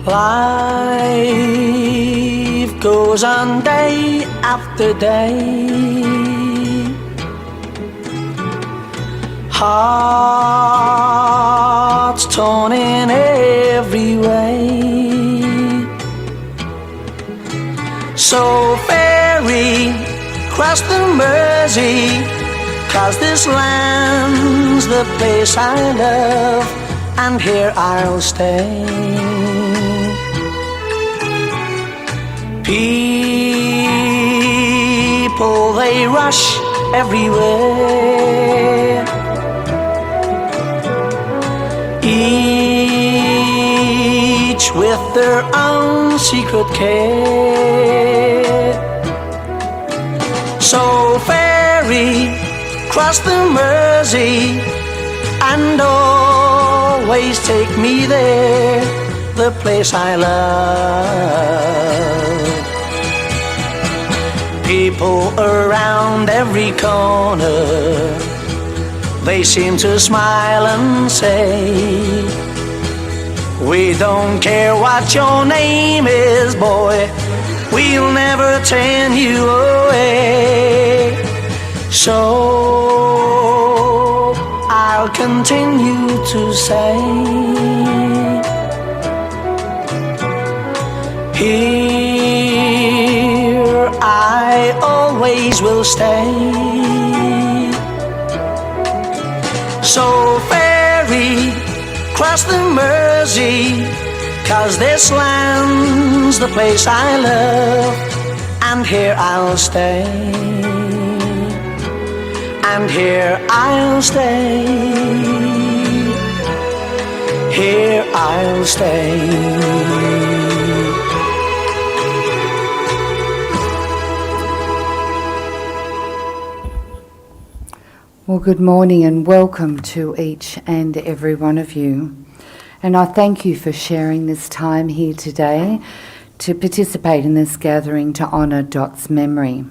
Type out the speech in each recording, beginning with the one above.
Life goes on day after day. Hearts torn in every way. So ferry cross the Mersey, 'cause this land's the place I love, and here I'll stay. People, they rush everywhere, each with their own secret care. So ferry cross the Mersey and always take me there, the place I love. People around every corner, they seem to smile and say, we don't care what your name is, boy, we'll never turn you away. So I'll continue to say, here I always will stay. So ferry cross the Mersey, 'cause this land's the place I love, and here I'll stay, and here I'll stay, here I'll stay. Well, good morning and welcome to each and every one of you. And I thank you for sharing this time here today to participate in this gathering to honour Dot's memory.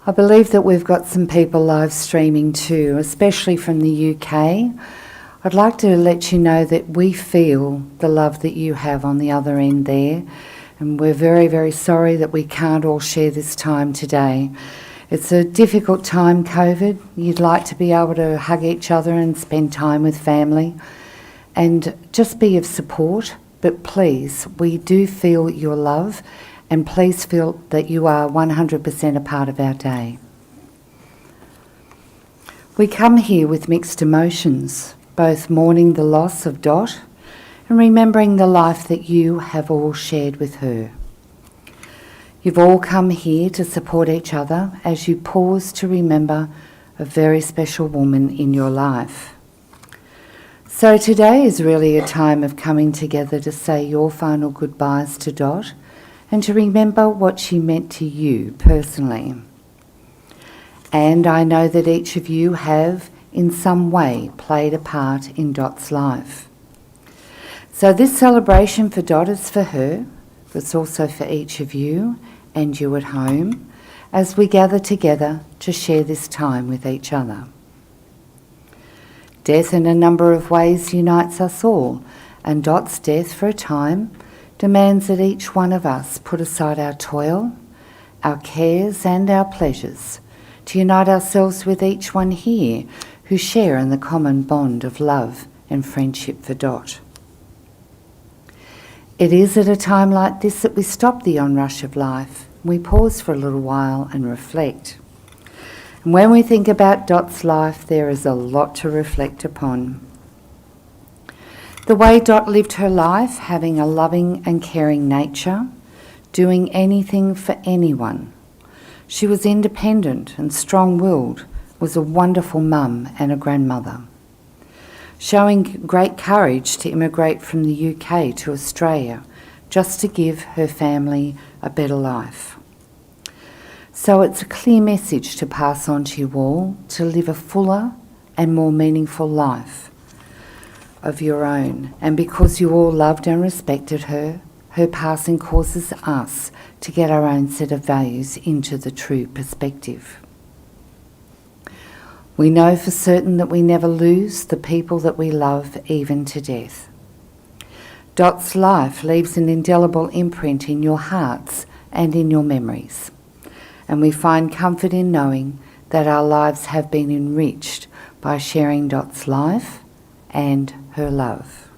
I believe that we've got some people live streaming too, especially from the UK. I'd like to let you know that we feel the love that you have on the other end there, and we're very, very sorry that we can't all share this time today. It's a difficult time, COVID. You'd like to be able to hug each other and spend time with family and just be of support. But please, we do feel your love, and please feel that you are 100% a part of our day. We come here with mixed emotions, both mourning the loss of Dot and remembering the life that you have all shared with her. You've all come here to support each other as you pause to remember a very special woman in your life. So today is really a time of coming together to say your final goodbyes to Dot and to remember what she meant to you personally. And I know that each of you have in some way played a part in Dot's life. So this celebration for Dot is for her, but it's also for each of you and you at home as we gather together to share this time with each other. Death in a number of ways unites us all, and Dot's death for a time demands that each one of us put aside our toil, our cares and our pleasures to unite ourselves with each one here who share in the common bond of love and friendship for Dot. It is at a time like this that we stop the onrush of life. We pause for a little while and reflect. And when we think about Dot's life, there is a lot to reflect upon. The way Dot lived her life, having a loving and caring nature, doing anything for anyone. She was independent and strong-willed, was a wonderful mum and a grandmother. Showing great courage to immigrate from the UK to Australia, just to give her family a better life. So it's a clear message to pass on to you all, to live a fuller and more meaningful life of your own. And because you all loved and respected her, her passing causes us to get our own set of values into the true perspective. We know for certain that we never lose the people that we love, even to death. Dot's life leaves an indelible imprint in your hearts and in your memories, and we find comfort in knowing that our lives have been enriched by sharing Dot's life and her love.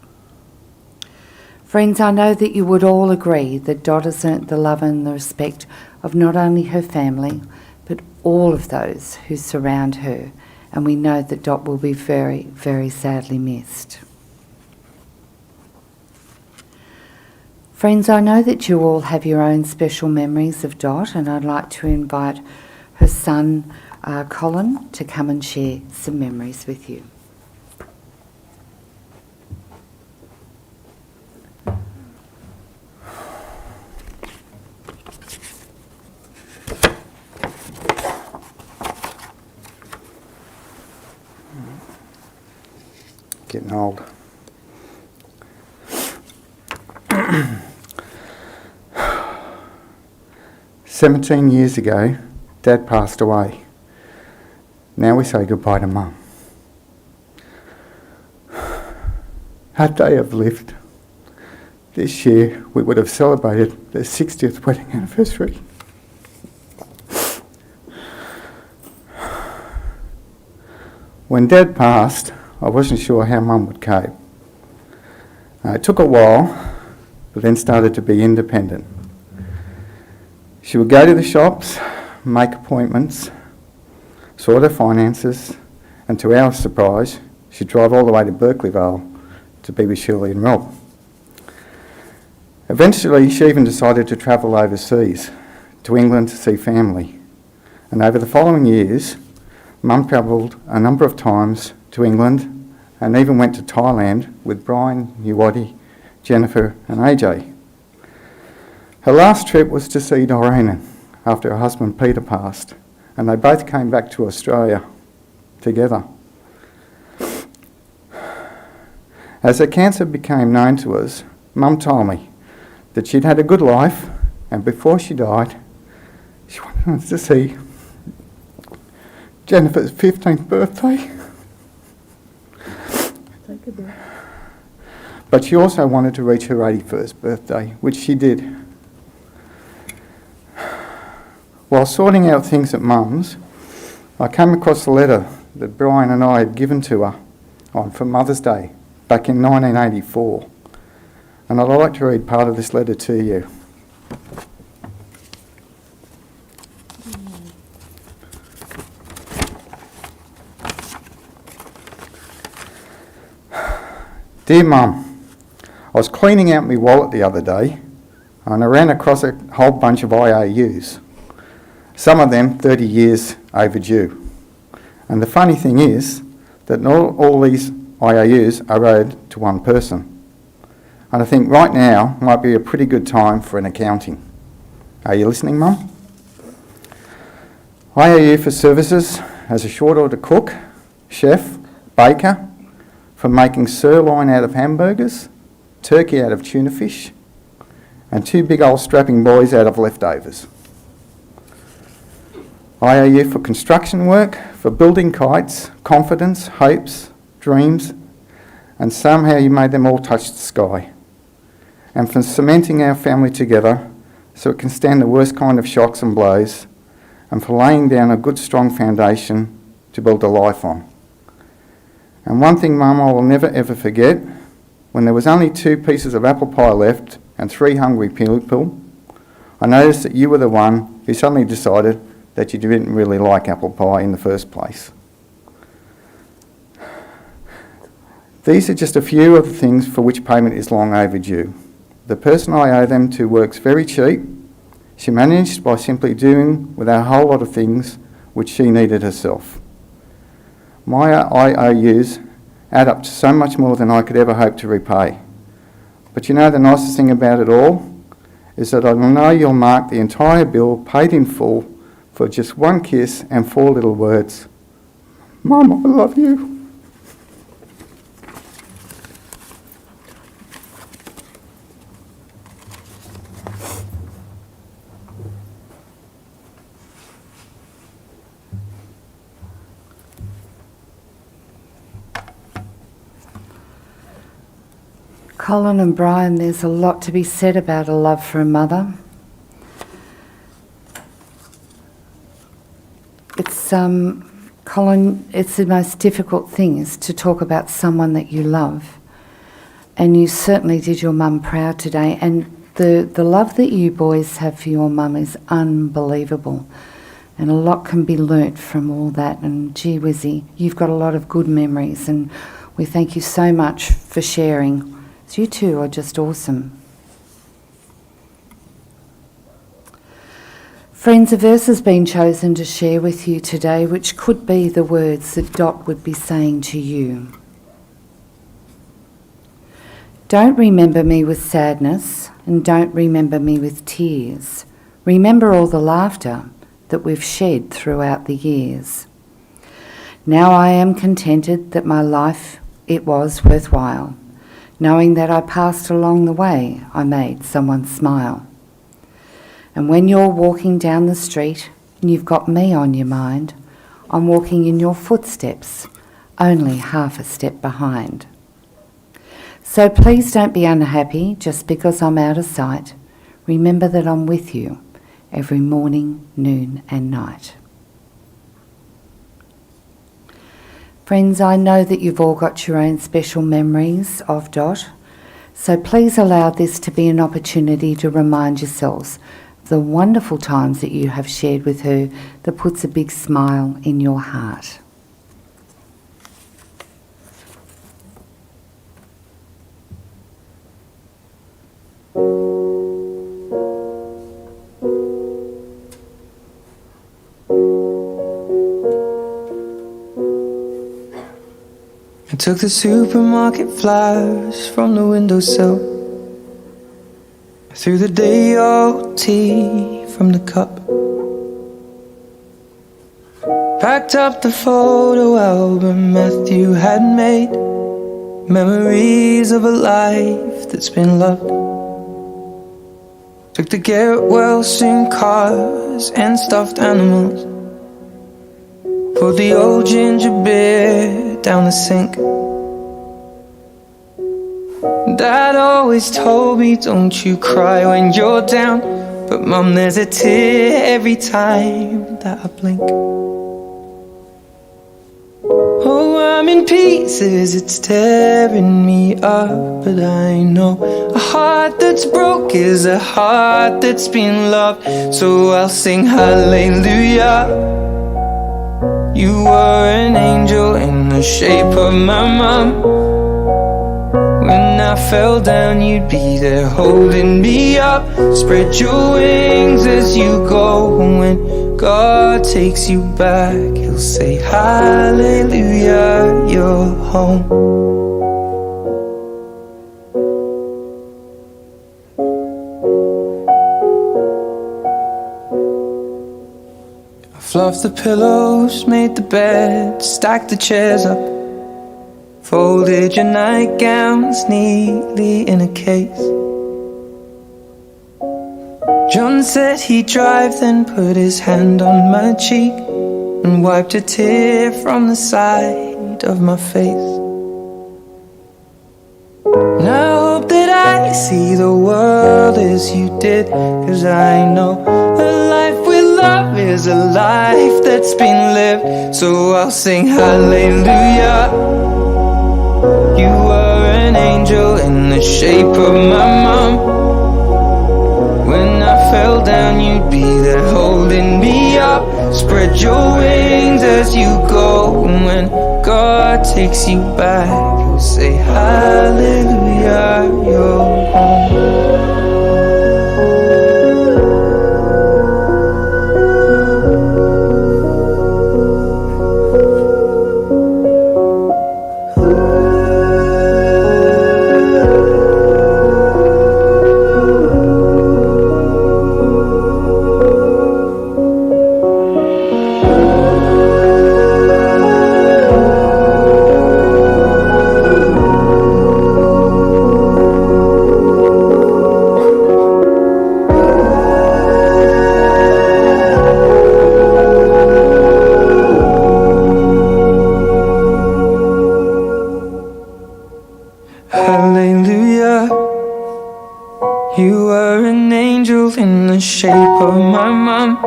Friends, I know that you would all agree that Dot has earned the love and the respect of not only her family, but all of those who surround her, and we know that Dot will be very, very sadly missed. Friends, I know that you all have your own special memories of Dot, and I'd like to invite her son, Colin, to come and share some memories with you. Getting old. "17 years ago, Dad passed away. Now we say goodbye to Mum. Had they have lived, this year we would have celebrated their 60th wedding anniversary. When Dad passed, I wasn't sure how Mum would cope. It took a while, but then started to be independent. She would go to the shops, make appointments, sort her finances, and to our surprise, she'd drive all the way to Berkeleyvale to be with Shirley and Rob. Eventually, she even decided to travel overseas, to England to see family. And over the following years, Mum travelled a number of times to England and even went to Thailand with Brian, Uwadi, Jennifer and AJ. Her last trip was to see Doreen after her husband Peter passed, and they both came back to Australia together. As her cancer became known to us, Mum told me that she'd had a good life, and before she died, she wanted us to see Jennifer's 15th birthday. But she also wanted to reach her 81st birthday, which she did. While sorting out things at Mum's, I came across a letter that Brian and I had given to her for Mother's Day back in 1984. And I'd like to read part of this letter to you. Dear Mum, I was cleaning out my wallet the other day and I ran across a whole bunch of IOUs, some of them 30 years overdue. And the funny thing is that not all these IOUs are owed to one person. And I think right now might be a pretty good time for an accounting. Are you listening, Mum? IOU for services as a short order cook, chef, baker, for making sirloin out of hamburgers, turkey out of tuna fish, and two big old strapping boys out of leftovers. IOU for construction work, for building kites, confidence, hopes, dreams, and somehow you made them all touch the sky. And for cementing our family together so it can stand the worst kind of shocks and blows, and for laying down a good strong foundation to build a life on. And one thing, Mum, I will never ever forget, when there was only 2 pieces of apple pie left and 3 hungry people, I noticed that you were the one who suddenly decided that you didn't really like apple pie in the first place. These are just a few of the things for which payment is long overdue. The person I owe them to works very cheap. She managed by simply doing with a whole lot of things which she needed herself. My IOUs add up to so much more than I could ever hope to repay. But you know the nicest thing about it all is that I know you'll mark the entire bill paid in full for just 1 kiss and 4 little words. Mum, I love you. Colin and Brian, there's a lot to be said about a love for a mother. It's, Colin, it's the most difficult thing is to talk about someone that you love. And you certainly did your mum proud today. And the love that you boys have for your mum is unbelievable. And a lot can be learnt from all that. And gee whizzy, you've got a lot of good memories. And we thank you so much for sharing. So you two are just awesome. Friends, a verse has been chosen to share with you today, which could be the words that Dot would be saying to you. Don't remember me with sadness, and don't remember me with tears. Remember all the laughter that we've shed throughout the years. Now I am contented that my life, it was worthwhile, knowing that I passed along the way, I made someone smile. And when you're walking down the street and you've got me on your mind, I'm walking in your footsteps, only half a step behind. So please don't be unhappy just because I'm out of sight. Remember that I'm with you every morning, noon and night. Friends, I know that you've all got your own special memories of Dot, so please allow this to be an opportunity to remind yourselves of the wonderful times that you have shared with her that puts a big smile in your heart. I took the supermarket flyers from the windowsill. I threw the day old tea from the cup. Packed up the photo album Matthew had made. Memories of a life that's been loved. Took the Garrett Wilson cars and stuffed animals. Poured the old ginger beer down the sink. Dad always told me, don't you cry when you're down. But Mum, there's a tear every time that I blink. Oh, I'm in pieces, it's tearing me up. But I know a heart that's broke is a heart that's been loved. So I'll sing hallelujah. You were an angel in the shape of my mum. When I fell down, you'd be there holding me up. Spread your wings as you go. When God takes you back, He'll say hallelujah, you're home. Fluffed the pillows, made the bed, stacked the chairs up. Folded your nightgowns neatly in a case. John said he'd drive, then put his hand on my cheek and wiped a tear from the side of my face. And I hope that I see the world as you did, 'cause I know a life with love is a life that's been lived. So I'll sing hallelujah. You were an angel in the shape of my mum. When I fell down, you'd be there holding me up. Spread your wings as you go. And when God takes you back, He'll say hallelujah, you're home. Hallelujah. You were an angel in the shape of my mom.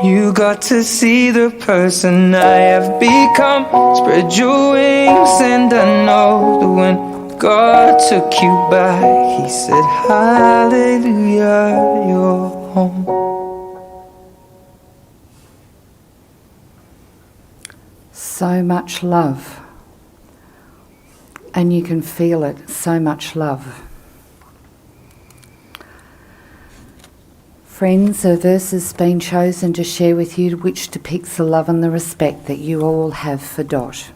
You got to see the person I have become. Spread your wings and I know that when God took you back, He said, hallelujah, you're home. So much love. And you can feel it, so much love. Friends, a verse has been chosen to share with you which depicts the love and the respect that you all have for Dot.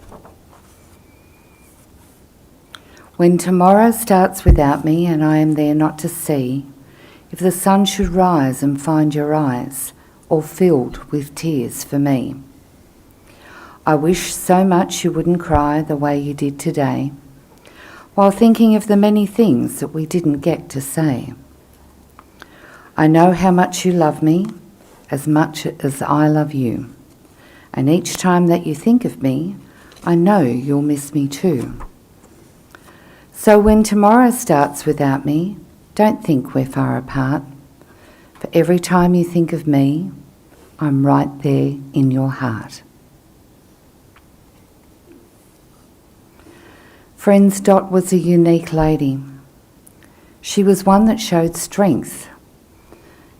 When tomorrow starts without me and I am there not to see, if the sun should rise and find your eyes all filled with tears for me, I wish so much you wouldn't cry the way you did today, while thinking of the many things that we didn't get to say. I know how much you love me, as much as I love you. And each time that you think of me, I know you'll miss me too. So when tomorrow starts without me, don't think we're far apart. For every time you think of me, I'm right there in your heart. Friends, Dot was a unique lady. She was one that showed strength.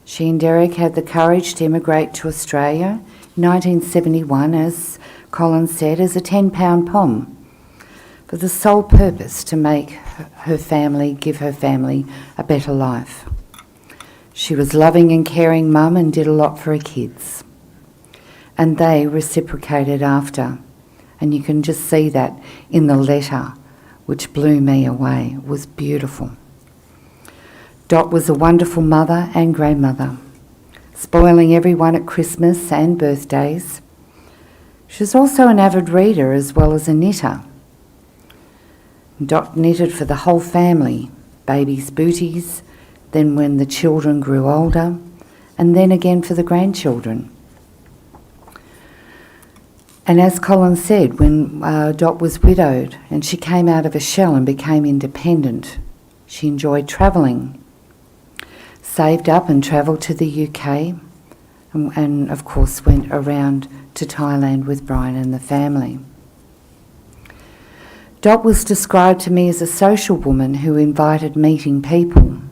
She and Derek had the courage to emigrate to Australia in 1971, as Colin said, as a 10-pound pom, for the sole purpose to make her family, give her family a better life. She was loving and caring mum and did a lot for her kids. And they reciprocated after. And you can just see that in the letter, which blew me away. It was beautiful. Dot was a wonderful mother and grandmother, spoiling everyone at Christmas and birthdays. She was also an avid reader as well as a knitter. Dot knitted for the whole family, babies' booties, then when the children grew older, and then again for the grandchildren. And as Colin said, when Dot was widowed and she came out of a shell and became independent, she enjoyed travelling. Saved up and travelled to the UK and of course went around to Thailand with Brian and the family. Dot was described to me as a social woman who invited meeting people.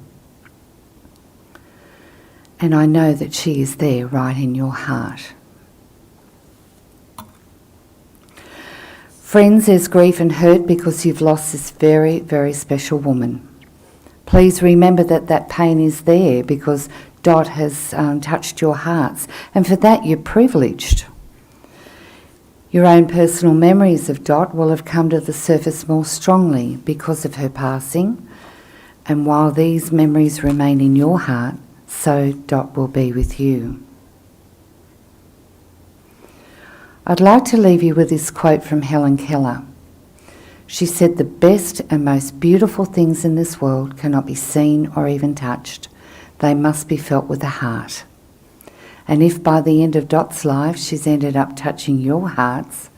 And I know that she is there right in your heart. Friends, there's grief and hurt because you've lost this very, very special woman. Please remember that that pain is there because Dot has touched your hearts, and for that you're privileged. Your own personal memories of Dot will have come to the surface more strongly because of her passing, and while these memories remain in your heart, so Dot will be with you. I'd like to leave you with this quote from Helen Keller. She said, "The best and most beautiful things in this world cannot be seen or even touched. They must be felt with the heart." And if by the end of Dot's life she's ended up touching your hearts,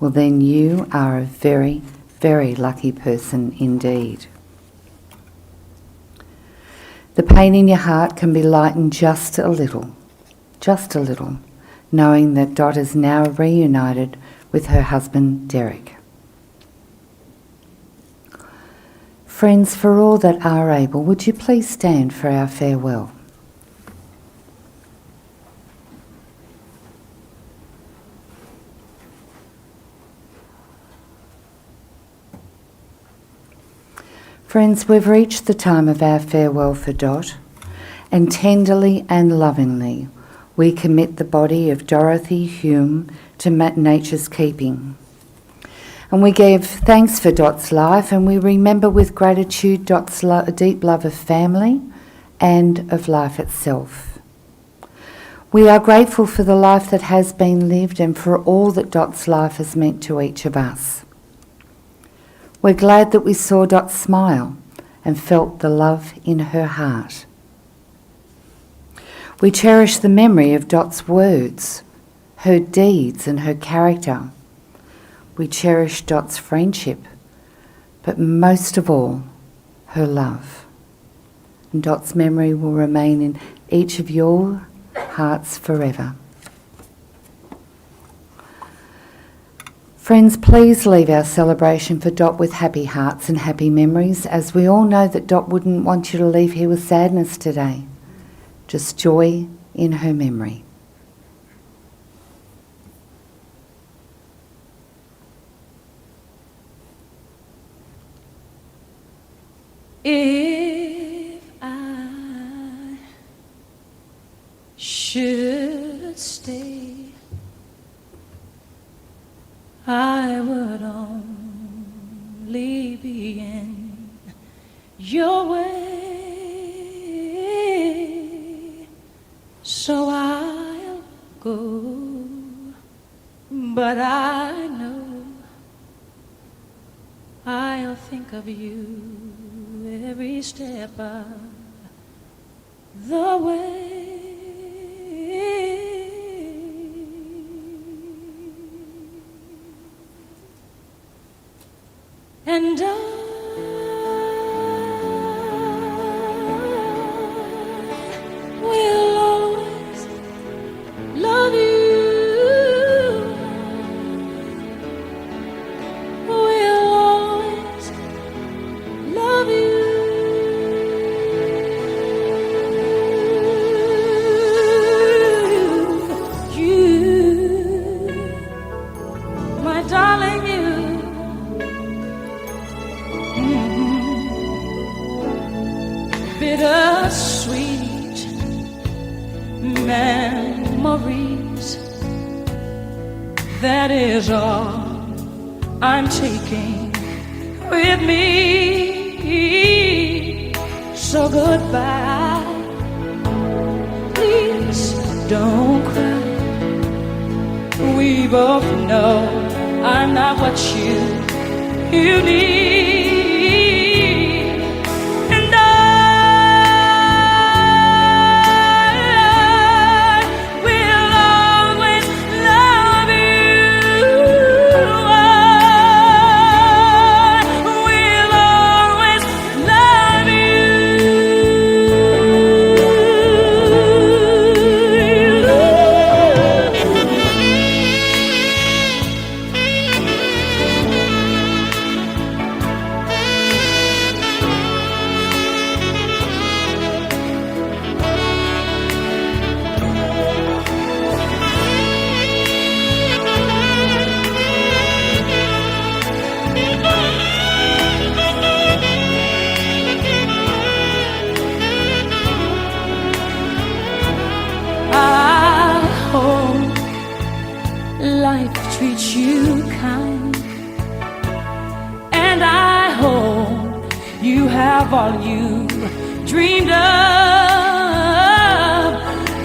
well then you are a very, very lucky person indeed. The pain in your heart can be lightened just a little, knowing that Dot is now reunited with her husband Derek. Friends, for all that are able, would you please stand for our farewell? Friends, we've reached the time of our farewell for Dot, and tenderly and lovingly we commit the body of Dorothy Hulme to nature's keeping. And we give thanks for Dot's life, and we remember with gratitude Dot's deep love of family and of life itself. We are grateful for the life that has been lived and for all that Dot's life has meant to each of us. We're glad that we saw Dot smile and felt the love in her heart. We cherish the memory of Dot's words, her deeds and her character. We cherish Dot's friendship, but most of all, her love. And Dot's memory will remain in each of your hearts forever. Friends, please leave our celebration for Dot with happy hearts and happy memories, as we all know that Dot wouldn't want you to leave here with sadness today. Just joy in her memory. If I should stay, I would only be in your way, so I'll go, but I know I'll think of you every step of the way. And I will always love you. Will always love you. You, my darling, you. Bittersweet memories, that is all I'm taking with me. So goodbye, please don't cry. We both know I'm not what you need. Life treats you kind, and I hope you have all you dreamed of,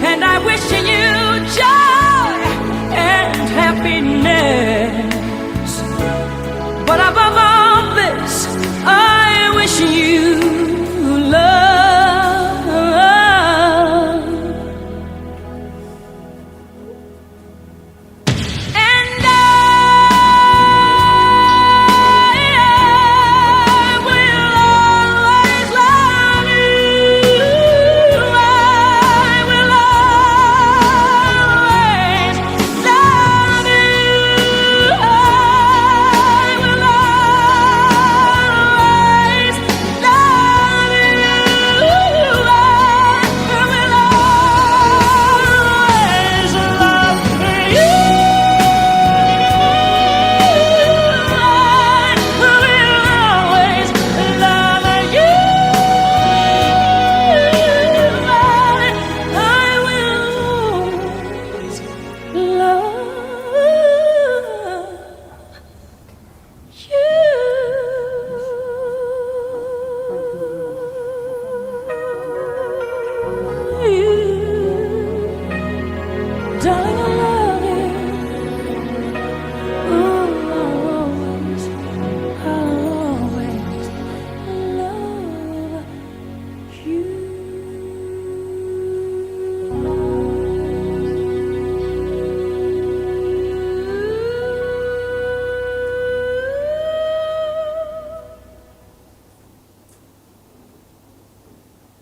and I wish you joy and happiness, but above all this, I wish you love. Darling,